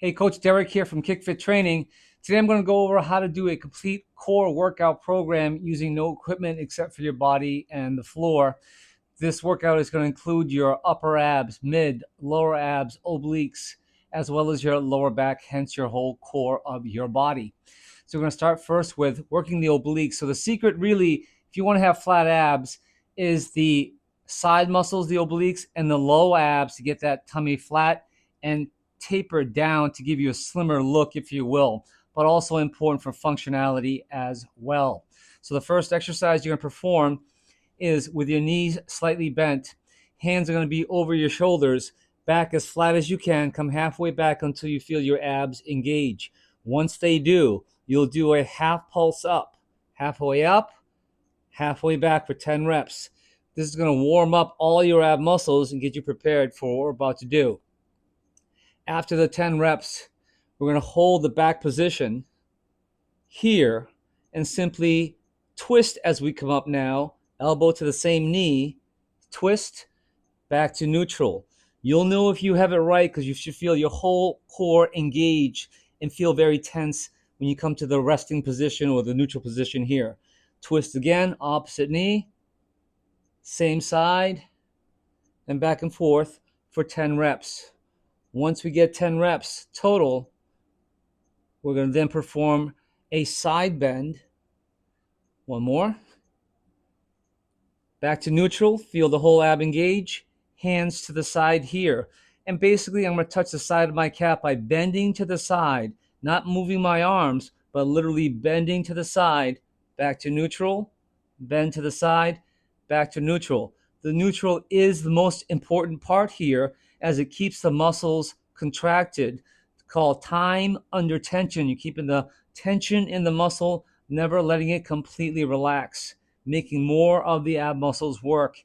Hey, Coach Derek here from Kikfit Training. Today I'm going to go over how to do a complete core workout program using no equipment except for your body and the floor. This workout is going to include your upper abs, mid, lower abs, obliques, as well as your lower back, hence your whole core of your body. So we're going to start first with working the obliques. So the secret really, if you want to have flat abs, is the side muscles, the obliques, and the low abs to get that tummy flat and taper down to give you a slimmer look, if you will, but also important for functionality as well. So the first exercise you're going to perform is with your knees slightly bent. Hands are going to be over your shoulders, back as flat as you can. Come halfway back until you feel your abs engage. Once they do, you'll do a half pulse up, halfway back for 10 reps. This is going to warm up all your ab muscles and get you prepared for what we're about to do. After the 10 reps, we're going to hold the back position here and simply twist as we come up now, elbow to the same knee, twist back to neutral. You'll know if you have it right because you should feel your whole core engage and feel very tense when you come to the resting position or the neutral position here. Twist again, opposite knee, same side, and back and forth for 10 reps. Once we get 10 reps total, we're going to then perform a side bend. One more. Back to neutral, feel the whole ab engage, hands to the side here. And basically I'm going to touch the side of my calf by bending to the side, not moving my arms, but literally bending to the side, back to neutral, bend to the side, back to neutral. The neutral is the most important part here as it keeps the muscles contracted. It's called time under tension. You're keeping the tension in the muscle, never letting it completely relax, making more of the ab muscles work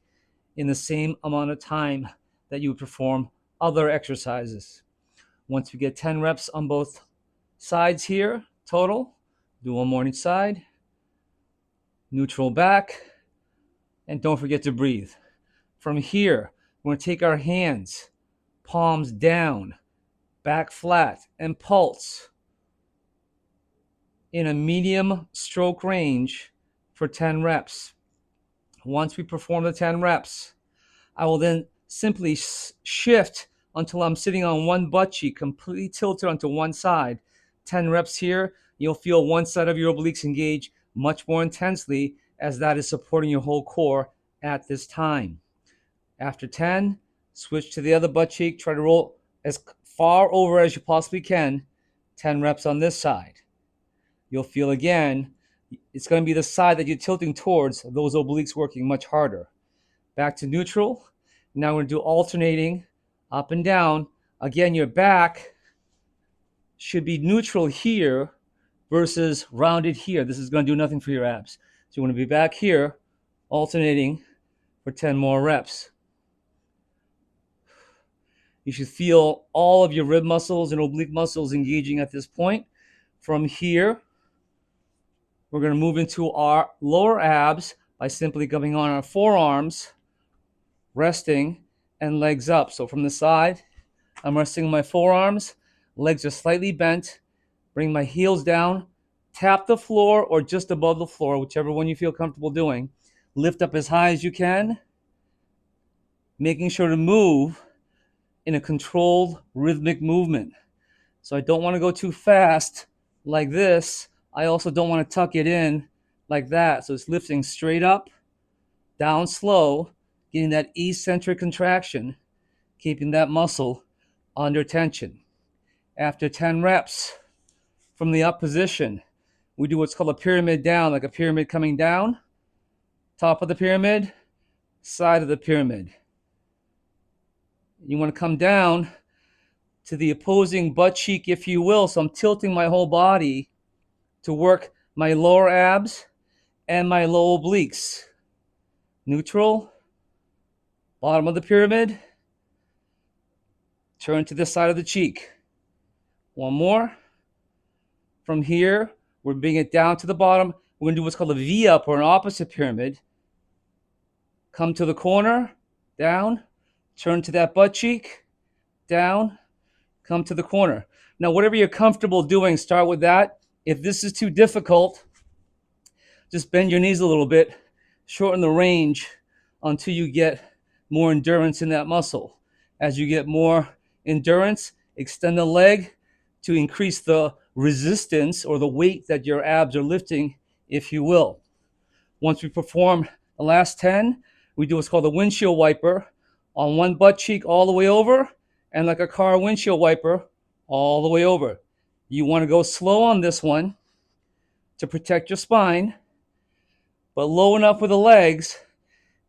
in the same amount of time that you would perform other exercises. Once we get 10 reps on both sides here, total, do one more on each side, neutral back, and don't forget to breathe. From here, we're going to take our hands, palms down, back flat, and pulse in a medium stroke range for 10 reps. Once we perform the 10 reps, I will then simply shift until I'm sitting on one butt cheek, completely tilted onto one side. 10 reps here, you'll feel one side of your obliques engage much more intensely as that is supporting your whole core at this time. After 10, switch to the other butt cheek. Try to roll as far over as you possibly can. 10 reps on this side. You'll feel again, it's going to be the side that you're tilting towards, those obliques working much harder. Back to neutral. Now we're going to do alternating up and down. Again, your back should be neutral here versus rounded here. This is going to do nothing for your abs. So you want to be back here, alternating for 10 more reps. You should feel all of your rib muscles and oblique muscles engaging at this point. From here, we're going to move into our lower abs by simply coming on our forearms, resting, and legs up. So from the side, I'm resting on my forearms, legs are slightly bent, bring my heels down, tap the floor or just above the floor, whichever one you feel comfortable doing. Lift up as high as you can, making sure to move in a controlled rhythmic movement. So I don't want to go too fast like this. I also don't want to tuck it in like that. So it's lifting straight up, down slow, getting that eccentric contraction, keeping that muscle under tension. After 10 reps from the up position, we do what's called a pyramid down, like a pyramid coming down, top of the pyramid, side of the pyramid. You want to come down to the opposing butt cheek, if you will. So I'm tilting my whole body to work my lower abs and my low obliques. Neutral, bottom of the pyramid, turn to this side of the cheek. One more. From here, we're bringing it down to the bottom. We're going to do what's called a V-up or an opposite pyramid. Come to the corner, down, turn to that butt cheek, down, come to the corner. Now, whatever you're comfortable doing, start with that. If this is too difficult, just bend your knees a little bit, shorten the range until you get more endurance in that muscle. As you get more endurance, extend the leg to increase the resistance or the weight that your abs are lifting, if you will. Once we perform the last 10, we do what's called a windshield wiper on one butt cheek all the way over, and like a car windshield wiper all the way over. You want to go slow on this one to protect your spine, but low enough with the legs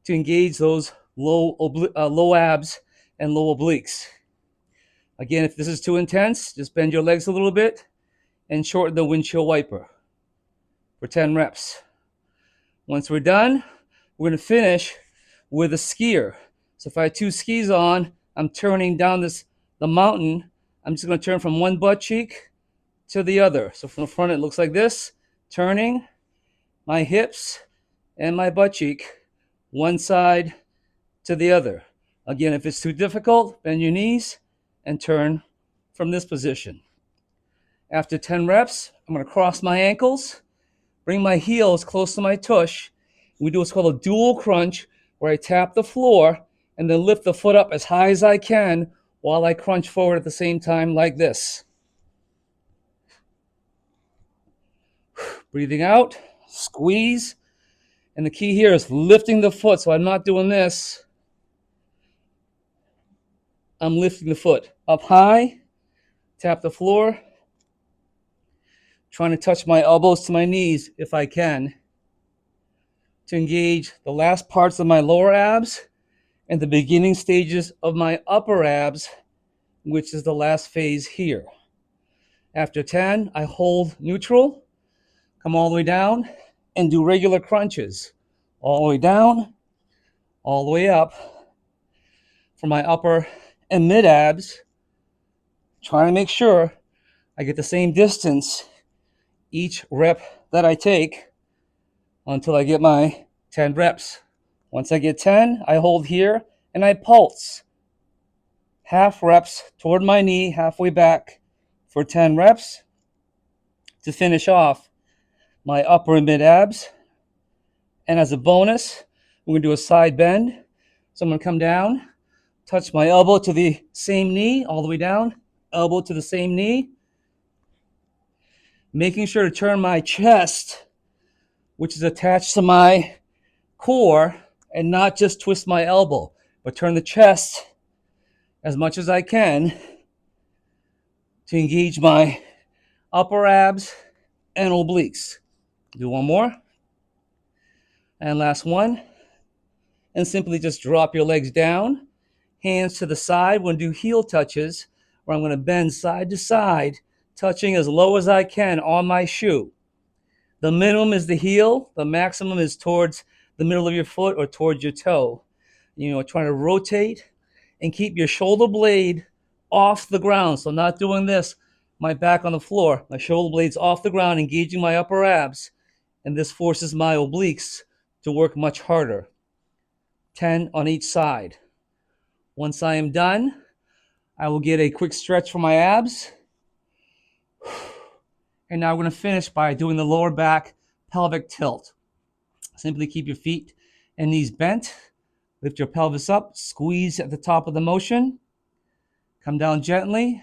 to engage those low abs and low obliques. Again, if this is too intense, just bend your legs a little bit and shorten the windshield wiper for 10 reps. Once we're done, we're going to finish with a skier. So if I have two skis on, I'm turning down the mountain. I'm just going to turn from one butt cheek to the other. So from the front, it looks like this, turning my hips and my butt cheek one side to the other. Again, if it's too difficult, bend your knees and turn from this position. After 10 reps, I'm going to cross my ankles, bring my heels close to my tush. We do what's called a dual crunch, where I tap the floor and then lift the foot up as high as I can while I crunch forward at the same time like this. Breathing out, squeeze. And the key here is lifting the foot. So I'm not doing this. I'm lifting the foot up high, tap the floor, trying to touch my elbows to my knees if I can, to engage the last parts of my lower abs and the beginning stages of my upper abs, which is the last phase here. After 10, I hold neutral, come all the way down, and do regular crunches. All the way down, all the way up for my upper and mid abs, trying to make sure I get the same distance each rep that I take until I get my 10 reps. Once I get 10, I hold here and I pulse. Half reps toward my knee, halfway back for 10 reps to finish off my upper and mid abs. And as a bonus, we're going to do a side bend. So I'm going to come down, touch my elbow to the same knee, all the way down, elbow to the same knee. Making sure to turn my chest, which is attached to my core, and not just twist my elbow, but turn the chest as much as I can to engage my upper abs and obliques. Do one more. And last one. And simply just drop your legs down, hands to the side. We're going to do heel touches, where I'm going to bend side to side, touching as low as I can on my shoe. The minimum is the heel. The maximum is towards the middle of your foot or towards your toe. Trying to rotate and keep your shoulder blade off the ground. So not doing this, my back on the floor, my shoulder blades off the ground, engaging my upper abs. And this forces my obliques to work much harder. 10 on each side. Once I am done, I will get a quick stretch for my abs. And now we're going to finish by doing the lower back pelvic tilt. Simply keep your feet and knees bent. Lift your pelvis up. Squeeze at the top of the motion. Come down gently.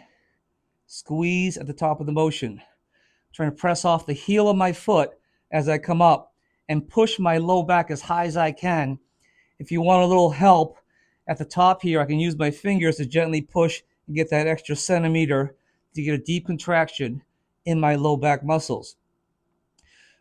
Squeeze at the top of the motion. Trying to press off the heel of my foot as I come up and push my low back as high as I can. If you want a little help at the top here, I can use my fingers to gently push and get that extra centimeter to get a deep contraction in my low back muscles.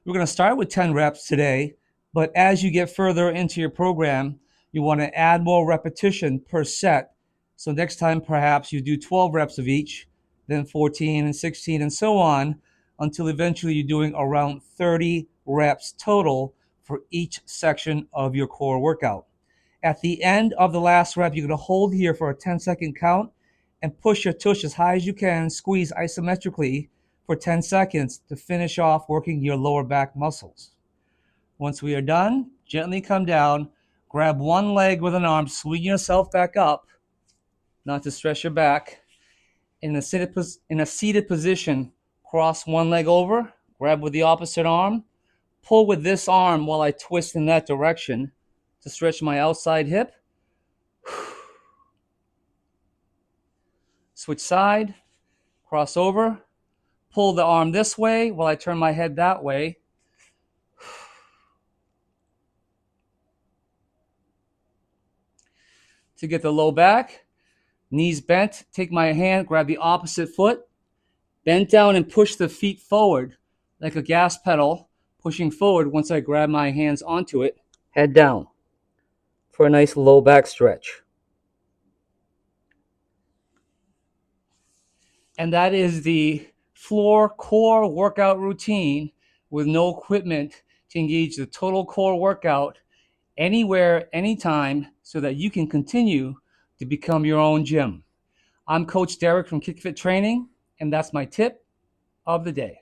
We're going to start with 10 reps today, but as you get further into your program, you want to add more repetition per set. So next time, perhaps you do 12 reps of each, then 14 and 16 and so on, until eventually you're doing around 30 reps total for each section of your core workout. At the end of the last rep, you're going to hold here for a 10-second count and push your tush as high as you can, squeeze isometrically for 10 seconds to finish off working your lower back muscles. Once we are done, gently come down, grab one leg with an arm, swing yourself back up, not to stress your back, in a seated position, cross one leg over, grab with the opposite arm, pull with this arm while I twist in that direction to stretch my outside hip. Switch side, cross over, pull the arm this way while I turn my head that way. To get the low back, knees bent, take my hand, grab the opposite foot, bend down and push the feet forward like a gas pedal, pushing forward once I grab my hands onto it, head down for a nice low back stretch. And that is the floor core workout routine with no equipment to engage the total core workout anywhere, anytime, so that you can continue to become your own gym. I'm Coach Derek from Kikfit Training, and that's my tip of the day.